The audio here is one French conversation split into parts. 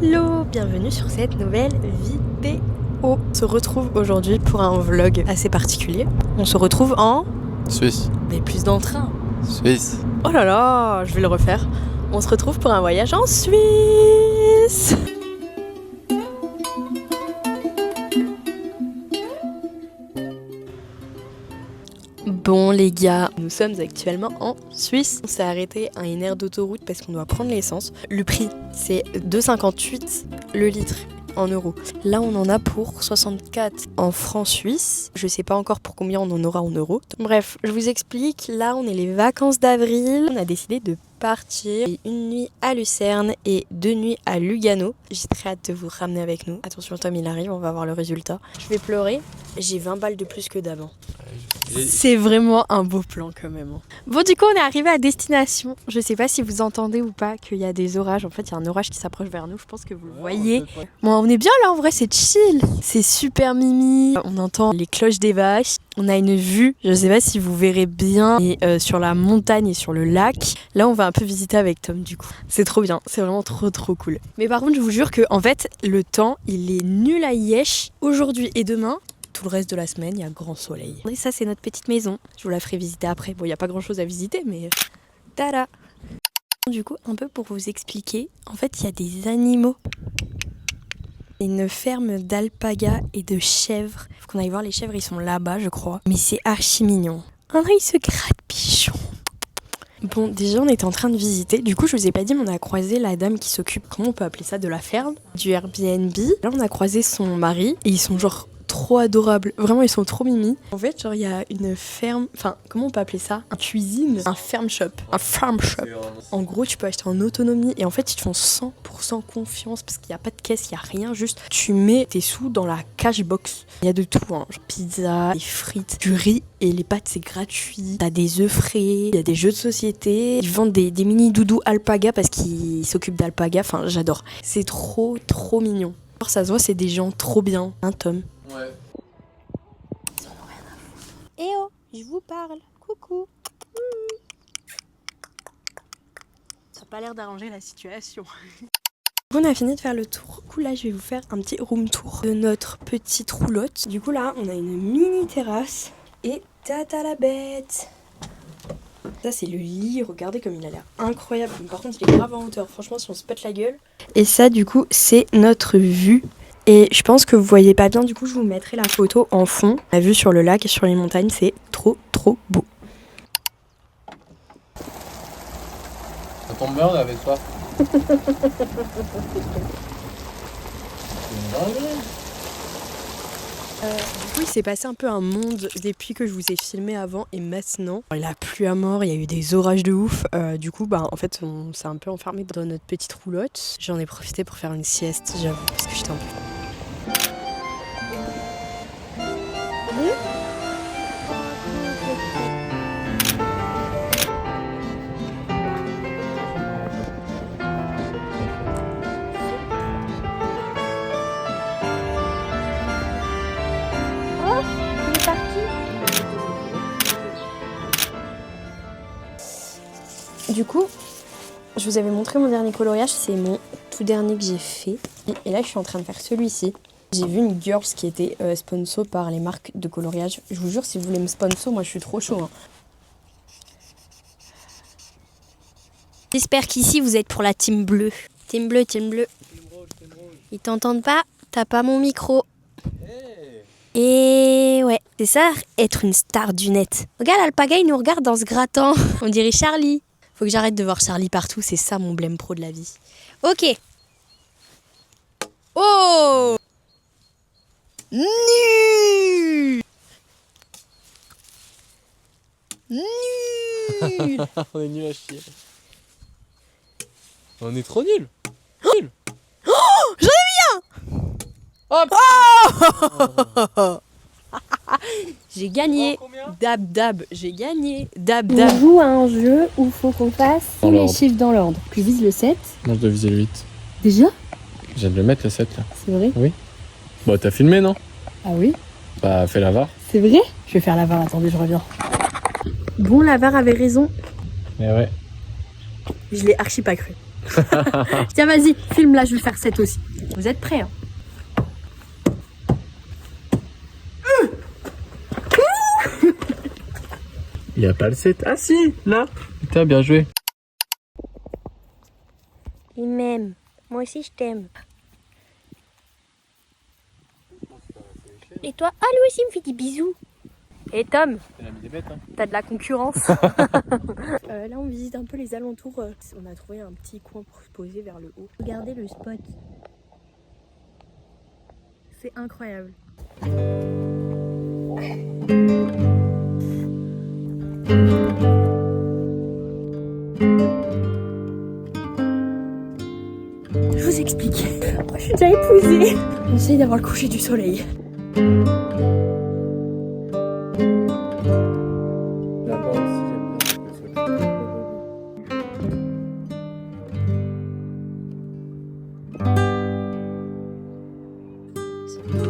Hello, bienvenue sur cette nouvelle vidéo. On se retrouve aujourd'hui pour un vlog assez particulier. On se retrouve en... Suisse. Mais plus dans le train. Suisse. Oh là là, je vais le refaire. On se retrouve pour un voyage en Suisse. Bon les gars, nous sommes actuellement en Suisse. On s'est arrêté à une aire d'autoroute parce qu'on doit prendre l'essence. Le prix, c'est 2,58 le litre en euros. Là, on en a pour 64 en francs suisses. Je sais pas encore pour combien on en aura en euros. Bref, je vous explique. Là, on est les vacances d'avril. On a décidé de partir une nuit à Lucerne et 2 nuits à Lugano. J'ai très hâte de vous ramener avec nous. Attention, Tom, il arrive, on va voir le résultat. Je vais pleurer. J'ai 20 balles de plus que d'avant. C'est vraiment un beau plan quand même. Bon, du coup, on est arrivé à destination. Je sais pas si vous entendez ou pas qu'il y a des orages. En fait, il y a un orage qui s'approche vers nous. Je pense que vous le voyez. Bon, on est bien là, en vrai, c'est chill. C'est super mimi. On entend les cloches des vaches. On a une vue, je sais pas si vous verrez bien, et, sur la montagne et sur le lac. Là, on va un peu visiter avec Tom, du coup. C'est trop bien. C'est vraiment trop cool. Mais par contre, je vous jure que, en fait, le temps, il est nul à Yesh. Aujourd'hui et demain. Tout le reste de la semaine, il y a grand soleil. Et ça, c'est notre petite maison. Je vous la ferai visiter après. Bon, il n'y a pas grand chose à visiter, mais tada! Du coup, un peu pour vous expliquer, en fait, il y a des animaux. Une ferme d'alpagas et de chèvres. Faut qu'on aille voir les chèvres, ils sont là-bas, je crois. Mais c'est archi mignon. André, il se gratte pichon. Bon, déjà, on était en train de visiter. Du coup, je vous ai pas dit, mais on a croisé la dame qui s'occupe, comment on peut appeler ça, de la ferme, du Airbnb. Là, on a croisé son mari et ils sont genre trop adorables. Vraiment, ils sont trop mimi. En fait, genre, il y a une ferme... Enfin, comment on peut appeler ça? Un cuisine? Un farm shop. Un farm shop. En gros, tu peux acheter en autonomie. Et en fait, ils te font 100% confiance parce qu'il n'y a pas de caisse, il n'y a rien. Juste, tu mets tes sous dans la cash box. Il y a de tout, hein. Genre pizza, des frites, du riz. Et les pâtes, c'est gratuit. T'as des œufs frais. Il y a des jeux de société. Ils vendent des mini doudous alpaga parce qu'ils s'occupent d'alpaga. Enfin, j'adore. C'est trop mignon. Alors, ça se voit, c'est des gens trop bien. Hein, Tom? Ouais. Eh oh, je vous parle. Coucou. Ça n'a pas l'air d'arranger la situation. On a fini de faire le tour. Du coup, là, je vais vous faire un petit room tour de notre petite roulotte. Du coup, là, on a une mini terrasse. Et tata la bête. Ça, c'est le lit. Regardez comme il a l'air incroyable. Par contre, il est grave en hauteur. Franchement, si on se pète la gueule. Et ça, du coup, c'est notre vue. Et je pense que vous voyez pas bien, du coup je vous mettrai la photo en fond. La vue sur le lac et sur les montagnes, c'est trop beau. Ça tombe bien, on avait soif. Du coup il s'est passé un peu un monde depuis que je vous ai filmé avant et maintenant. Il a plu à mort, il y a eu des orages de ouf. Du coup en fait on s'est un peu enfermé dans notre petite roulotte. J'en ai profité pour faire une sieste, j'avoue, parce que j'étais un peu... Du coup, je vous avais montré mon dernier coloriage, c'est mon tout dernier que j'ai fait. Et là, je suis en train de faire celui-ci. J'ai vu une Girls qui était sponsor par les marques de coloriage. Je vous jure, si vous voulez me sponsor, moi je suis trop chaud. Hein. J'espère qu'ici, vous êtes pour la team bleue. Team bleu, team bleu. Ils t'entendent pas? T'as pas mon micro. Et ouais, c'est ça, être une star du net. Regarde, l'alpaga, il nous regarde dans ce grattant. On dirait Charlie. Faut que j'arrête de voir Charlie partout, c'est ça mon blême pro de la vie. Ok. Oh! Nul! Nul! On est nul à chier. On est trop nuls. Nul. Oh! J'en ai mis un! Hop! Oh! J'ai gagné. Dab, j'ai gagné. Dab. On joue à un jeu où il faut qu'on fasse tous les chiffres dans l'ordre. Tu vises le 7. Moi je dois viser le 8. Déjà? Je viens de le mettre le 7 là. C'est vrai? Oui. Bon, t'as filmé non? Ah oui? Bah, fais la VAR. C'est vrai? Je vais faire la VAR, attendez, je reviens. Bon, la VAR avait raison. Mais ouais. Je l'ai archi pas cru. Tiens, vas-y, filme là, je vais faire 7 aussi. Vous êtes prêts, hein? Il y a pas le 7. Ah si, là. Putain, bien joué. Il m'aime. Moi aussi, je t'aime. Et toi? Ah, lui aussi, il me fait des bisous. Et Tom, C'est l'ami des bêtes, hein. t'as de la concurrence. Là, on visite un peu les alentours. On a trouvé un petit coin pour se poser vers le haut. Regardez le spot. C'est incroyable. Je vous explique. Moi, je suis déjà épousée. On essaye d'avoir le coucher du soleil. Là-bas aussi, j'aime bien le soleil.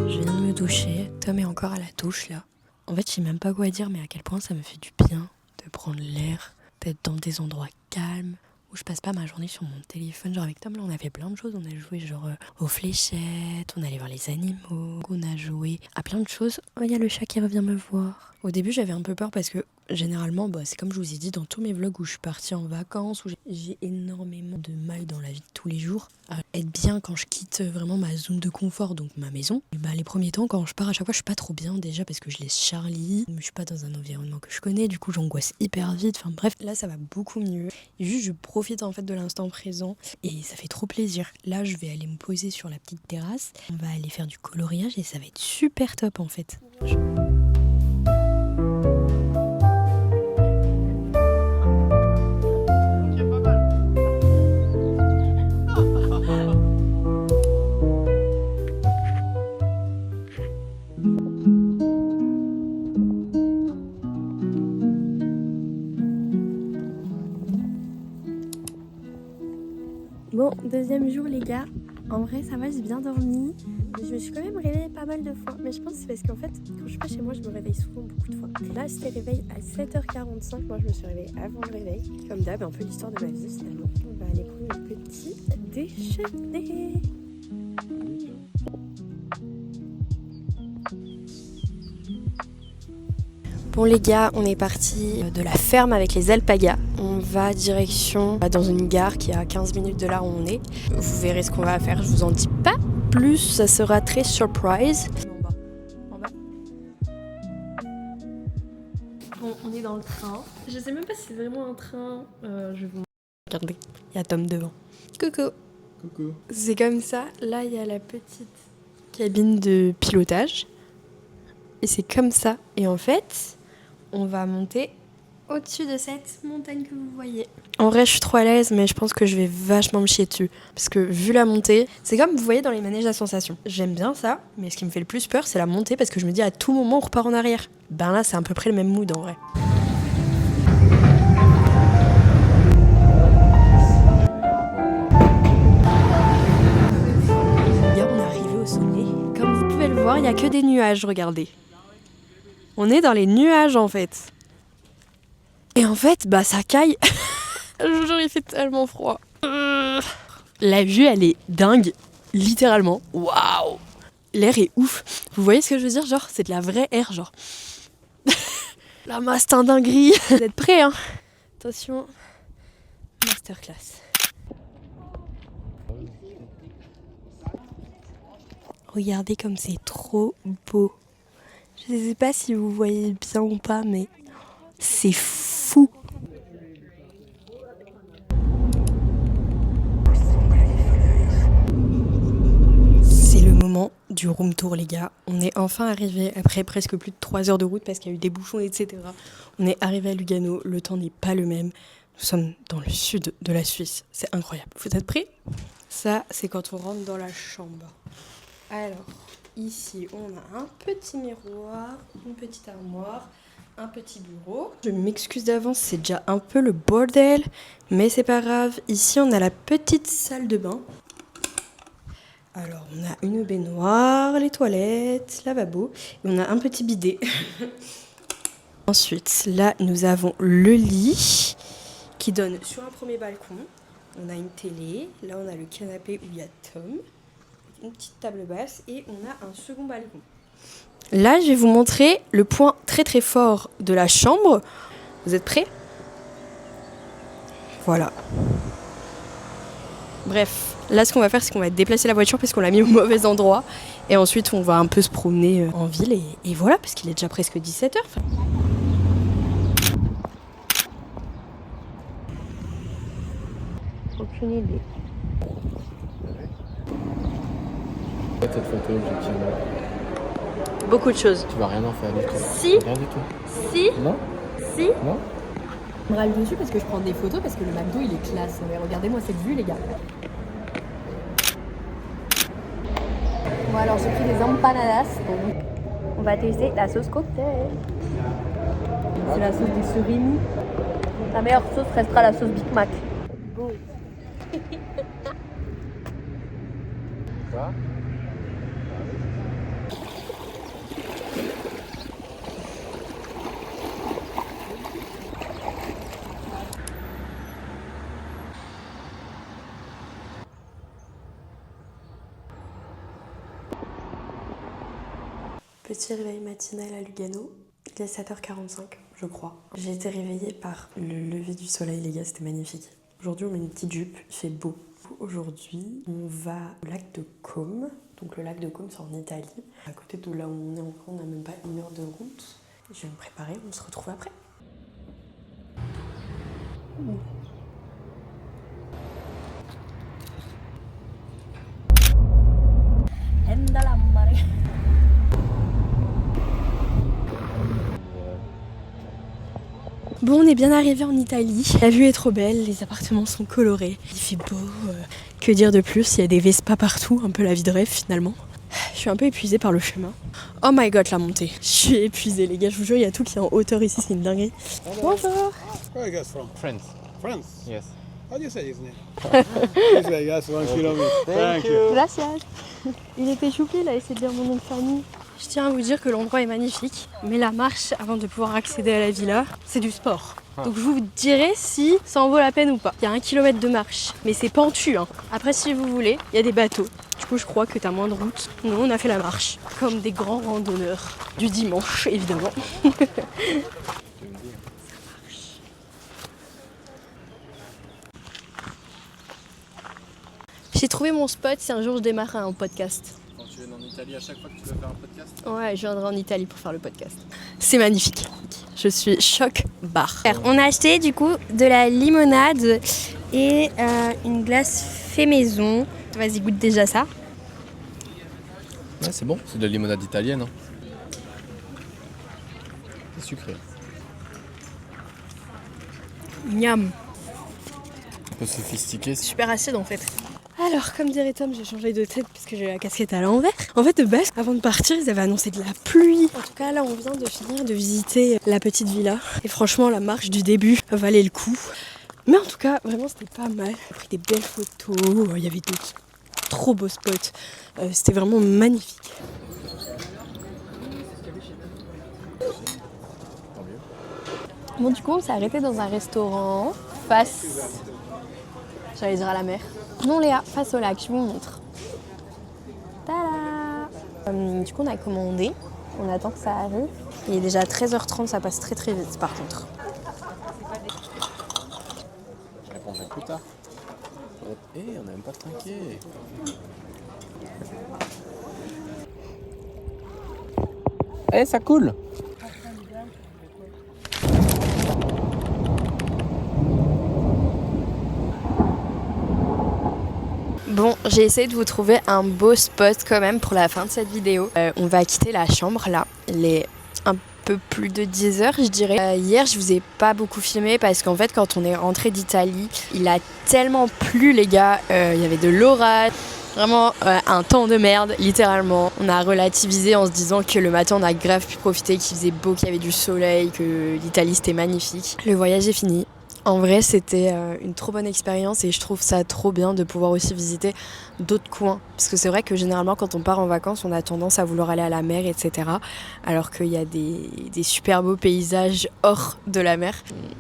Je viens de me doucher. Tom est encore à la douche là. En fait, je sais même pas quoi dire, mais à quel point ça me fait du bien de prendre l'air, d'être dans des endroits calmes où je passe pas ma journée sur mon téléphone. Genre avec Tom là, on a fait plein de choses. On a joué genre aux fléchettes, on allait voir les animaux, on a joué à plein de choses. Oh, il y a le chat qui revient me voir. Au début, j'avais un peu peur parce que généralement, c'est comme je vous ai dit dans tous mes vlogs où je suis partie en vacances, où j'ai énormément de mal dans la vie de tous les jours à être bien quand je quitte vraiment ma zone de confort, donc ma maison. Et les premiers temps, quand je pars, à chaque fois, je suis pas trop bien déjà parce que je laisse Charlie, je suis pas dans un environnement que je connais, du coup, j'angoisse hyper vite. Enfin bref, là, ça va beaucoup mieux. Et juste, je profite en fait de l'instant présent et ça fait trop plaisir. Là, je vais aller me poser sur la petite terrasse. On va aller faire du coloriage et ça va être super top en fait. Bon, deuxième jour les gars, en vrai ça va, j'ai bien dormi. Je me suis quand même réveillée pas mal de fois, mais je pense que c'est parce qu'en fait, quand je suis pas chez moi, je me réveille souvent beaucoup de fois. Là, c'était réveil à 7h45, moi je me suis réveillée avant le réveil. Comme d'hab, un peu l'histoire de ma vie finalement. On va aller prendre le petit déjeuner. Bon les gars, on est parti de la ferme avec les alpagas. On va direction dans une gare qui est à 15 minutes de là où on est. Vous verrez ce qu'on va faire, je vous en dis pas plus, ça sera très surprise. En bas. Bon, on est dans le train. Je sais même pas si c'est vraiment un train. Je vais vous... Regardez, il y a Tom devant. Coucou. Coucou. C'est comme ça, là il y a la petite cabine de pilotage. Et c'est comme ça. Et en fait... on va monter au-dessus de cette montagne que vous voyez. En vrai, je suis trop à l'aise, mais je pense que je vais vachement me chier dessus. Parce que vu la montée, c'est comme vous voyez dans les manèges à sensations. J'aime bien ça, mais ce qui me fait le plus peur, c'est la montée, parce que je me dis à tout moment, on repart en arrière. Ben là, c'est à peu près le même mood en vrai. Là, on est arrivé au sommet. Comme vous pouvez le voir, il n'y a que des nuages, regardez. On est dans les nuages en fait. Et en fait, ça caille. Je vous jure, il fait tellement froid. La vue, elle est dingue. Littéralement. Waouh. L'air est ouf. Vous voyez ce que je veux dire? Genre, c'est de la vraie air, genre. La mastin dinguerie. Vous êtes prêts, hein? Attention. Masterclass. Regardez comme c'est trop beau. Je sais pas si vous voyez bien ou pas, mais c'est fou. C'est le moment du room tour, les gars. On est enfin arrivé après presque plus de 3 heures de route parce qu'il y a eu des bouchons, etc. On est arrivé à Lugano. Le temps n'est pas le même. Nous sommes dans le sud de la Suisse. C'est incroyable. Vous êtes prêts? Ça, c'est quand on rentre dans la chambre. Alors... ici, on a un petit miroir, une petite armoire, un petit bureau. Je m'excuse d'avance, c'est déjà un peu le bordel, mais c'est pas grave. Ici, on a la petite salle de bain. Alors, on a une baignoire, les toilettes, lavabo, et on a un petit bidet. Ensuite, là, nous avons le lit qui donne sur un premier balcon. On a une télé, là on a le canapé où il y a Tom, une petite table basse et on a un second balcon. Là, je vais vous montrer le point très très fort de la chambre. Vous êtes prêts ? Voilà. Bref, là ce qu'on va faire, c'est qu'on va déplacer la voiture parce qu'on l'a mis au mauvais endroit. Et ensuite, on va un peu se promener en ville et voilà, parce qu'il est déjà presque 17h. Aucune idée. Cette photo, objectivement. Beaucoup de choses. Tu vas rien en faire du tout. Si. Rien du tout. Si. Non. Si. Non. Je me râle dessus parce que je prends des photos parce que le McDo il est classe. Mais regardez-moi cette vue les gars. Bon alors j'ai pris des empanadas. On va tester la sauce cocktail. C'est la sauce du surimi. La meilleure sauce restera la sauce Big Mac. Bon. Quoi? Petit réveil matinal à Lugano, il est 7h45, je crois. J'ai été réveillée par le lever du soleil, les gars, c'était magnifique. Aujourd'hui, on met une petite jupe, il fait beau. Aujourd'hui, on va au lac de Côme. Donc le lac de Côme, c'est en Italie. À côté de là où on est, on n'a même pas 1 heure de route. Je vais me préparer, on se retrouve après. Bon, on est bien arrivé en Italie. La vue est trop belle, les appartements sont colorés. Il fait beau. Que dire de plus ? Il y a des Vespa partout, un peu la vie de rêve finalement. Je suis un peu épuisée par le chemin. Oh my god, la montée. Je suis épuisée, les gars. Je vous jure, il y a tout qui est en hauteur ici, c'est une dinguerie. Bonjour. Where are you guys from? France. France? Yes. How do you say his name? This way, that's 1 kilometer. Thank you. Gracias. Il était choupi, il a essayé de dire mon nom de famille. Je tiens à vous dire que l'endroit est magnifique, mais la marche avant de pouvoir accéder à la villa, c'est du sport. Donc je vous dirai si ça en vaut la peine ou pas. Il y a 1 kilomètre de marche, mais c'est pentu. Après, si vous voulez, il y a des bateaux. Du coup, je crois que t'as moins de route. Nous, on a fait la marche, comme des grands randonneurs. Du dimanche, évidemment. J'ai trouvé mon spot si un jour je démarre un podcast. Quand tu viens en Italie, à chaque fois que tu veux faire un podcast? Ouais, je viendrai en Italie pour faire le podcast. C'est magnifique. Je suis choc bar. On a acheté du coup de la limonade et une glace fait maison. Vas-y, goûte déjà ça. Ouais, c'est bon, c'est de la limonade italienne. C'est sucré. Miam. Un peu sophistiqué. Super acide en fait. Alors, comme dirait Tom, j'ai changé de tête parce que j'ai la casquette à l'envers. En fait, de base, avant de partir, ils avaient annoncé de la pluie. En tout cas, là, on vient de finir de visiter la petite villa. Et franchement, la marche du début valait le coup. Mais en tout cas, vraiment, c'était pas mal. J'ai pris des belles photos. Il y avait des trop beaux spots. C'était vraiment magnifique. Bon, du coup, on s'est arrêté dans un restaurant face... J'allais dire à la mer. Non Léa, face au lac, je vous montre. Tada. Du coup on a commandé, on attend que ça arrive. Il est déjà 13h30, ça passe très très vite par contre. Je répondrai plus tard. Eh, on n'a même pas trinqué. Eh, ça coule. Bon, j'ai essayé de vous trouver un beau spot quand même pour la fin de cette vidéo. On va quitter la chambre là, il est un peu plus de 10h je dirais. Hier je vous ai pas beaucoup filmé parce qu'en fait quand on est rentré d'Italie, il a tellement plu les gars, il y avait de l'orage. Vraiment un temps de merde, littéralement. On a relativisé en se disant que le matin on a grave pu profiter, qu'il faisait beau, qu'il y avait du soleil, que l'Italie c'était magnifique. Le voyage est fini. En vrai, c'était une trop bonne expérience et je trouve ça trop bien de pouvoir aussi visiter d'autres coins. Parce que c'est vrai que généralement, quand on part en vacances, on a tendance à vouloir aller à la mer, etc. Alors qu'il y a des super beaux paysages hors de la mer.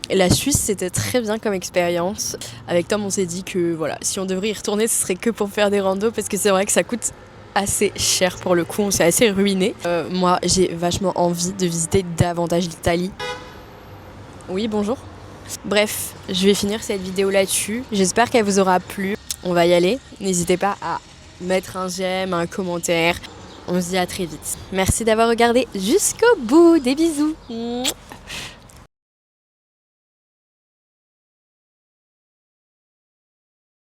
Et la Suisse, c'était très bien comme expérience. Avec Tom, on s'est dit que voilà, si on devrait y retourner, ce serait que pour faire des randos parce que c'est vrai que ça coûte assez cher pour le coup, on s'est assez ruiné. Moi, j'ai vachement envie de visiter davantage l'Italie. Oui, bonjour. Bref, je vais finir cette vidéo là-dessus. J'espère qu'elle vous aura plu. On va y aller. N'hésitez pas à mettre un j'aime, un commentaire. On se dit à très vite. Merci d'avoir regardé jusqu'au bout. Des bisous.